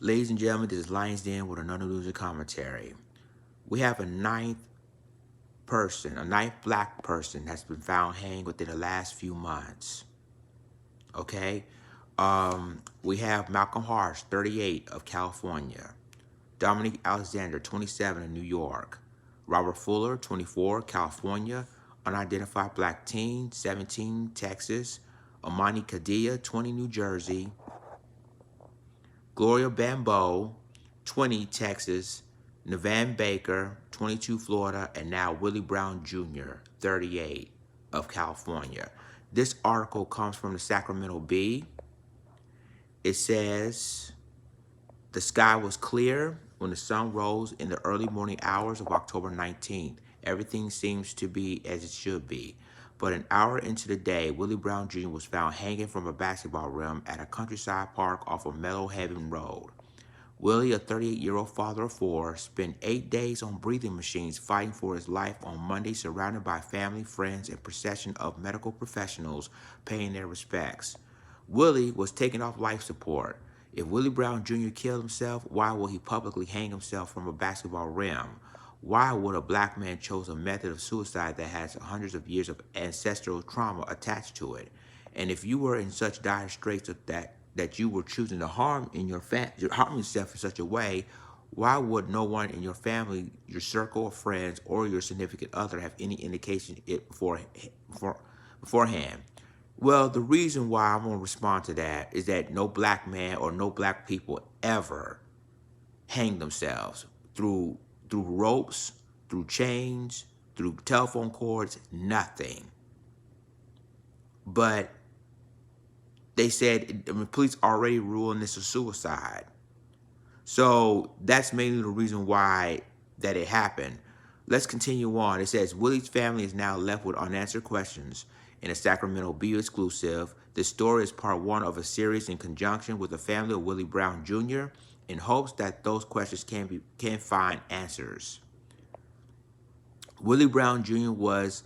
Ladies and gentlemen, this is Lions Den with another news and commentary. We have a ninth black person that's been found hanged within the last few months. Okay? We have Malcolm Harsh, 38, of California. Dominique Alexander, 27, of New York. Robert Fuller, 24, California. Unidentified black teen, 17, Texas. Amani Kadia, 20, New Jersey. Gloria Bambo, 20, Texas. Nevan Baker, 22, Florida. And now Willie Brown Jr., 38, of California. This article comes from the Sacramento Bee. It says, the sky was clear when the sun rose in the early morning hours of October 19th. Everything seems to be as it should be. But an hour into the day, Willie Brown Jr. was found hanging from a basketball rim at a countryside park off of Meadow Haven Road. Willie, a 38-year-old father of four, spent 8 days on breathing machines fighting for his life on Monday, surrounded by family, friends, and procession of medical professionals paying their respects. Willie was taken off life support. If Willie Brown Jr. killed himself, why would he publicly hang himself from a basketball rim? Why would a black man choose a method of suicide that has hundreds of years of ancestral trauma attached to it? And if you were in such dire straits that you were choosing to harm yourself in such a way, why would no one in your family, your circle of friends, or your significant other have any indication it beforehand? Well, the reason why I'm going to respond to that is that no black man or no black people ever hang themselves through ropes, through chains, through telephone cords, nothing. But they said police already ruling this a suicide. So that's mainly the reason why that it happened. Let's continue on. It says Willie's family is now left with unanswered questions. In a Sacramento Bee exclusive, this story is part one of a series in conjunction with the family of Willie Brown Jr. in hopes that those questions can find answers. Willie Brown Jr. was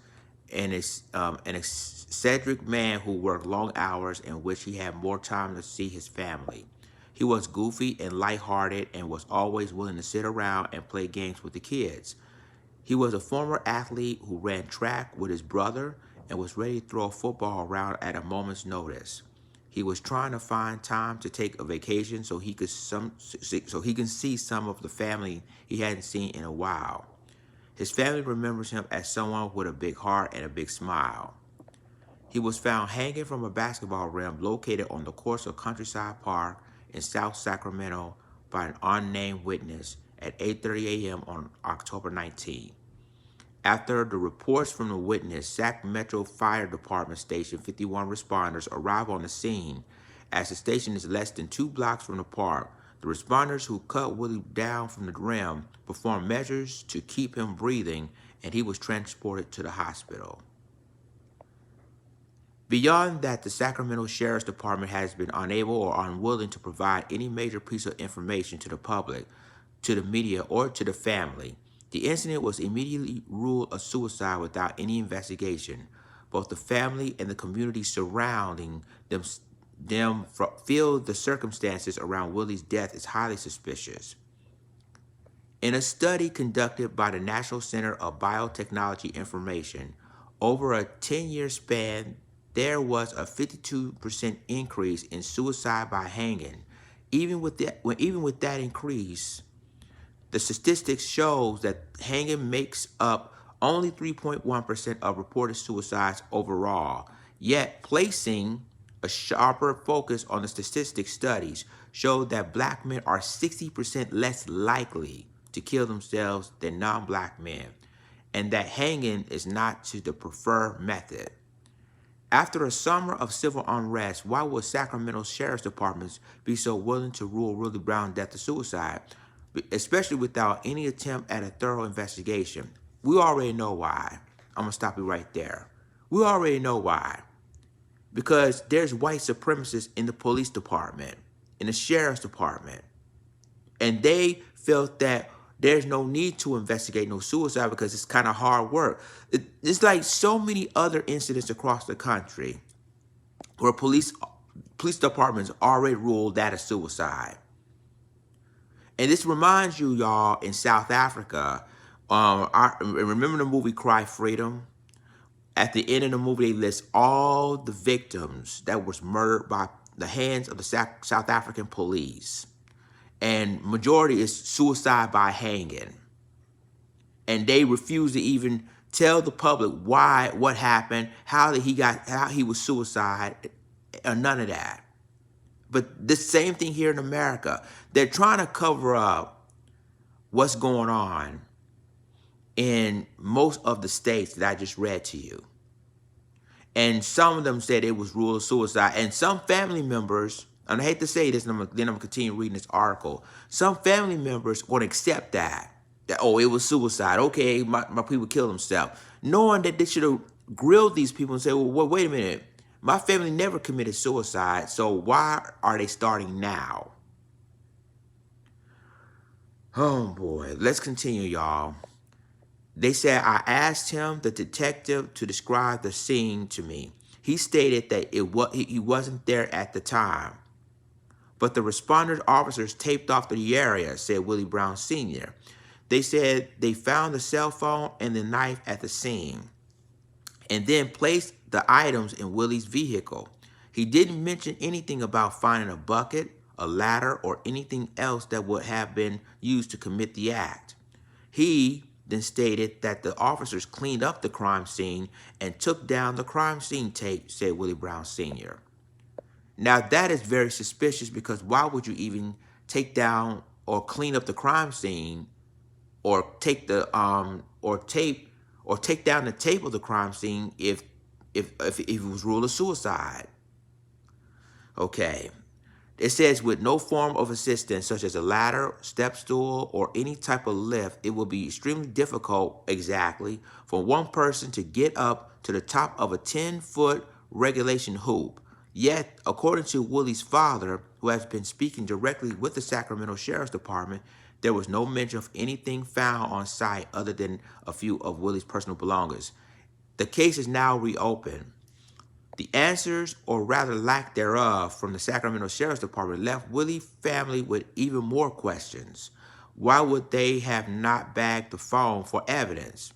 an eccentric man who worked long hours in which he had more time to see his family. He was goofy and lighthearted and was always willing to sit around and play games with the kids. He was a former athlete who ran track with his brother and was ready to throw a football around at a moment's notice. He was trying to find time to take a vacation so he can see some of the family he hadn't seen in a while. His family remembers him as someone with a big heart and a big smile. He was found hanging from a basketball rim located on the course of Countryside Park in South Sacramento by an unnamed witness at 8:30 a.m. on October 19. After the reports from the witness, Sac Metro Fire Department Station 51 responders arrive on the scene. As the station is less than 2 blocks from the park, the responders who cut Willie down from the rim performed measures to keep him breathing, and he was transported to the hospital. Beyond that, the Sacramento Sheriff's Department has been unable or unwilling to provide any major piece of information to the public, to the media, or to the family. The incident was immediately ruled a suicide without any investigation. Both the family and the community surrounding them feel the circumstances around Willie's death is highly suspicious. In a study conducted by the National Center of Biotechnology Information, over a 10-year span, there was a 52% increase in suicide by hanging. Even with that increase, the statistics shows that hanging makes up only 3.1% of reported suicides overall. Yet, placing a sharper focus on the statistics studies showed that black men are 60% less likely to kill themselves than non-black men, and that hanging is not the preferred method. After a summer of civil unrest, why would Sacramento Sheriff's Departments be so willing to rule Willie Brown death a suicide, especially without any attempt at a thorough investigation? We already know why. I'm going to stop you right there. We already know why. Because there's white supremacists in the police department, in the sheriff's department. And they felt that there's no need to investigate no suicide because it's kind of hard work. It's like so many other incidents across the country where police departments already ruled that a suicide. And this reminds you, y'all, in South Africa, I remember the movie Cry Freedom? At the end of the movie, they list all the victims that was murdered by the hands of the South African police. And majority is suicide by hanging. And they refuse to even tell the public why, what happened, how he was suicide, or none of that. But the same thing here in America. They're trying to cover up what's going on in most of the states that I just read to you. And some of them said it was rule of suicide. And some family members, and I hate to say this, and then I'm going to continue reading this article. Some family members won't accept that, oh, it was suicide. Okay, my people killed themselves. Knowing that they should have grilled these people and said, well, wait a minute. My family never committed suicide, so why are they starting now? Oh, boy. Let's continue, y'all. They said, I asked him, the detective, to describe the scene to me. He stated that he wasn't there at the time. But the responders officers taped off the area, said Willie Brown Sr. They said they found the cell phone and the knife at the scene and then placed the items in Willie's vehicle. He didn't mention anything about finding a bucket, a ladder, or anything else that would have been used to commit the act. He then stated that the officers cleaned up the crime scene and took down the crime scene tape, said Willie Brown Sr. Now that is very suspicious, because why would you even take down or clean up the crime scene or take the take down the tape of the crime scene if it was ruled a suicide? Okay. It says, with no form of assistance, such as a ladder, step stool, or any type of lift, it will be extremely difficult, exactly, for one person to get up to the top of a 10-foot regulation hoop. Yet, according to Willie's father, who has been speaking directly with the Sacramento Sheriff's Department, there was no mention of anything found on site other than a few of Willie's personal belongings. The case is now reopened. The answers, or rather lack thereof, from the Sacramento Sheriff's Department left Willie's family with even more questions. Why would they have not bagged the phone for evidence?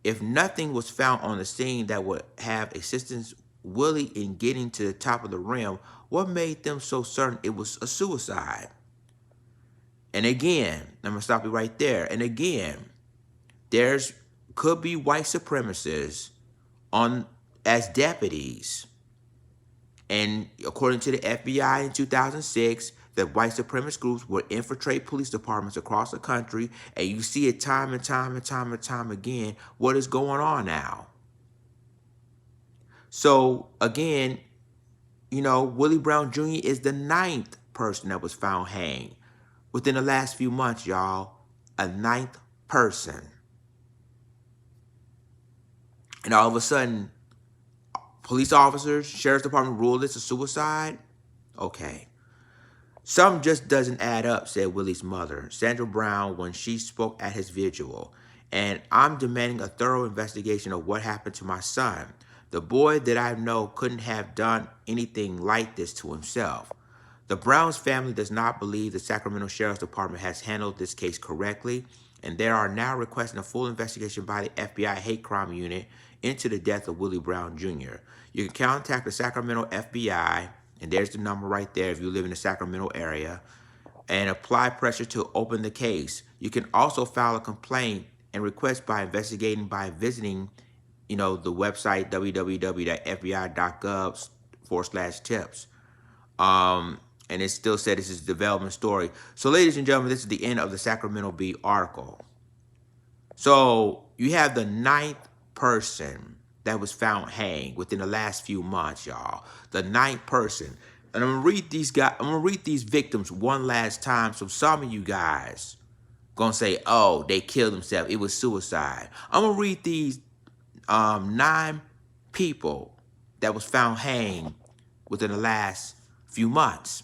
If nothing was found on the scene that would have assistance Willie in getting to the top of the rim, what made them so certain it was a suicide? And again, I'm going to stop you right there. And again, could be white supremacists as deputies. And according to the FBI in 2006, that white supremacist groups would infiltrate police departments across the country, and you see it time and time again. What is going on now? So again, Willie Brown Jr. is the 9th person that was found hanged within the last few months, y'all. A 9th person. And all of a sudden, police officers, sheriff's department ruled this a suicide? Okay. Something just doesn't add up, said Willie's mother, Sandra Brown, when she spoke at his vigil. And I'm demanding a thorough investigation of what happened to my son. The boy that I know couldn't have done anything like this to himself. The Browns family does not believe the Sacramento Sheriff's Department has handled this case correctly, and they are now requesting a full investigation by the FBI Hate Crime Unit into the death of Willie Brown Jr. You can contact the Sacramento FBI, and there's the number right there if you live in the Sacramento area, and apply pressure to open the case. You can also file a complaint and request by investigating by visiting, the website www.fbi.gov/tips. And it still said this is a development story. So, ladies and gentlemen, this is the end of the Sacramento Bee article. So, you have the 9th person that was found hanged within the last few months, y'all. The 9th person. And I'm gonna read these victims one last time, so some of you guys gonna say, oh, they killed themselves, it was suicide. I'm gonna read these 9 people that was found hanged within the last few months.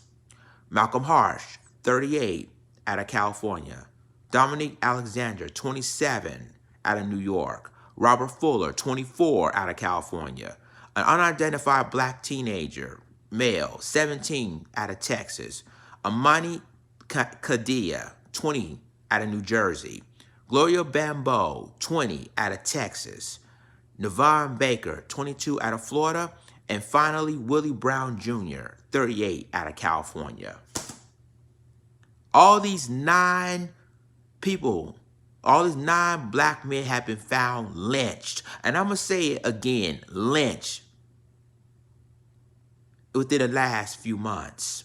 Malcolm Harsh, 38, out of California. Dominique Alexander, 27, out of New York. Robert Fuller, 24, out of California. An unidentified black teenager, male, 17, out of Texas. Amani Kadia, 20, out of New Jersey. Gloria Bambo, 20, out of Texas. Nevon Baker, 22, out of Florida. And finally, Willie Brown Jr., 38, out of California. All these 9 people, all these 9 black men have been found lynched. And I'm going to say it again, lynched, within the last few months.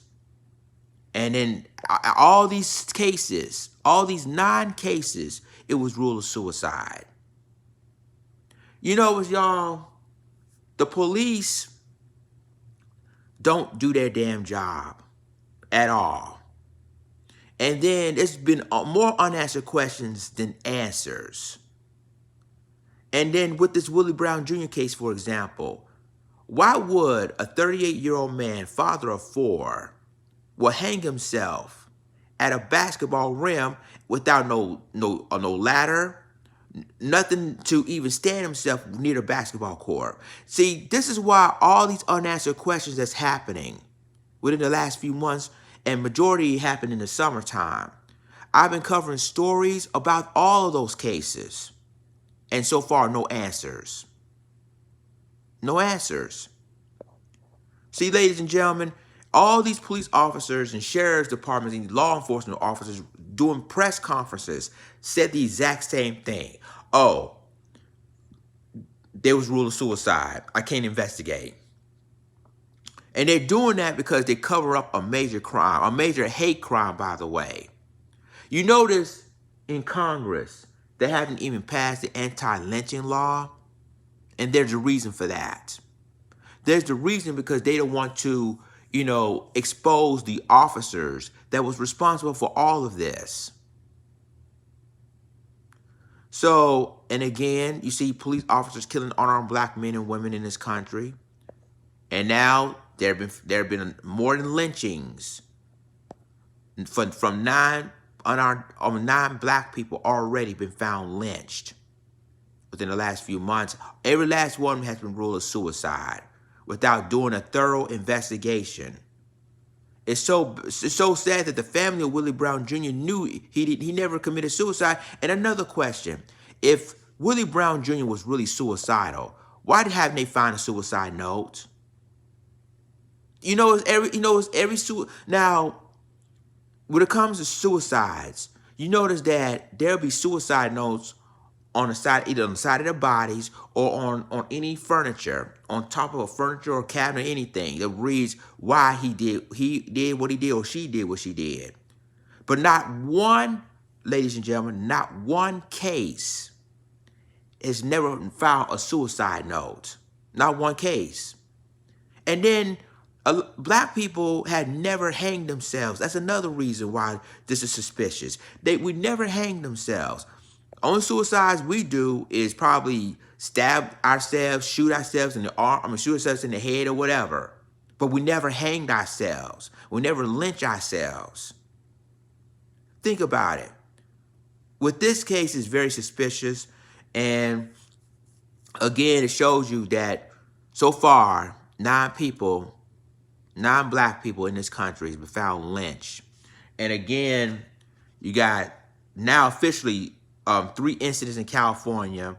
And in all these cases, all these 9 cases, it was ruled a suicide. You know what, y'all? The police don't do their damn job at all. And then there's been more unanswered questions than answers. And then with this Willie Brown Jr. case, for example, why would a 38-year-old man, father of 4, will hang himself at a basketball rim without no ladder, nothing to even stand himself near the basketball court? See, this is why all these unanswered questions that's happening within the last few months, and majority happened in the summertime. I've been covering stories about all of those cases, and so far, no answers. No answers. See, ladies and gentlemen, all these police officers and sheriff's departments and law enforcement officers doing press conferences said the exact same thing. Oh, there was rule of suicide. I can't investigate. And they're doing that because they cover up a major crime, a major hate crime, by the way. You notice in Congress, they haven't even passed the anti-lynching law. And there's a reason for that. There's the reason because they don't want to, expose the officers that was responsible for all of this. So, and again, you see police officers killing unarmed black men and women in this country. And now there have been more than lynchings from 9 black people already been found lynched within the last few months. Every last one has been ruled a suicide without doing a thorough investigation. It's so sad that the family of Willie Brown Jr. knew he never committed suicide. And another question: if Willie Brown Jr. was really suicidal, why haven't they found a suicide note? Now, when it comes to suicides, you notice that there'll be suicide notes on the side, either on the side of their bodies or on any furniture, on top of a furniture or cabinet, anything that reads why he did what he did or she did what she did. But not one, ladies and gentlemen, not one case has never found a suicide note. Not one case. And then black people had never hanged themselves. That's another reason why this is suspicious. They would never hang themselves. Only suicides we do is probably stab ourselves, shoot ourselves in the arm, shoot ourselves in the head or whatever. But we never hanged ourselves. We never lynch ourselves. Think about it. With this case, it's very suspicious. And again, it shows you that so far, 9 black people in this country has been found lynched. And again, you got now officially 3 incidents in California,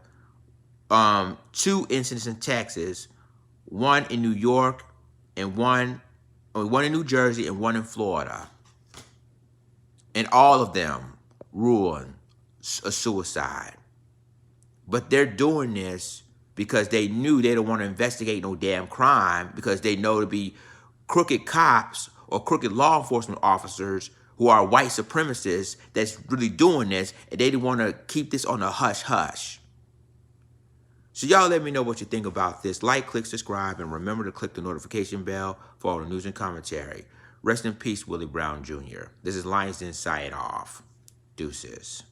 2 incidents in Texas, 1 in New York, and one in New Jersey, and 1 in Florida. And all of them ruined a suicide. But they're doing this because they knew they don't want to investigate no damn crime, because they know to be crooked cops or crooked law enforcement officers who are white supremacists that's really doing this, and they didn't want to keep this on a hush-hush. So y'all let me know what you think about this. Like, click, subscribe, and remember to click the notification bell for all the news and commentary. Rest in peace, Willie Brown Jr. This is Lions Den signing off. Deuces.